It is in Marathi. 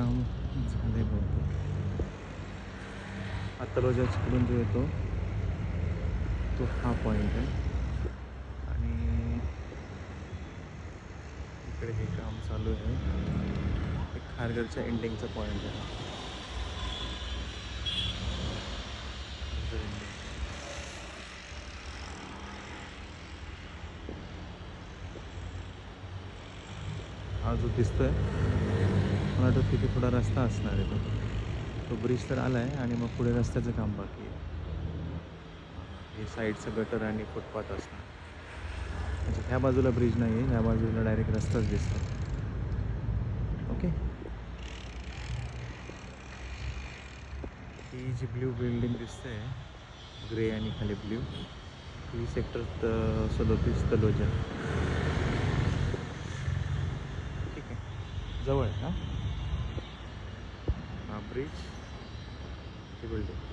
काम झाले बहुतेक. हा तलोजा तिकडून जो येतो तो हा पॉईंट आहे आणि इकडे हे काम चालू आहे. एक खारघरच्या एंडिंगचा पॉईंट आहे. खारघर एंडिंग. हा जो दिसतोय मला वाटतं तिथे थोडा रस्ता असणार आहे. तो ब्रिज तर आला आहे आणि मग पुढे रस्त्याचं काम बाकी आहे. हे साईडचं गटर आणि फुटपाथ असणार. म्हणजे ह्या बाजूला ब्रिज नाही आहे, ह्या बाजूला डायरेक्ट रस्ताच दिसतो. ओके. ही जी ब्ल्यू बिल्डिंग दिसते ग्रे आणि खाली ब्ल्यू, ही सेक्टर 37 तलोजा. ठीक आहे, जवळ आहे. हा ब्रिज, ती बिल्डिंग.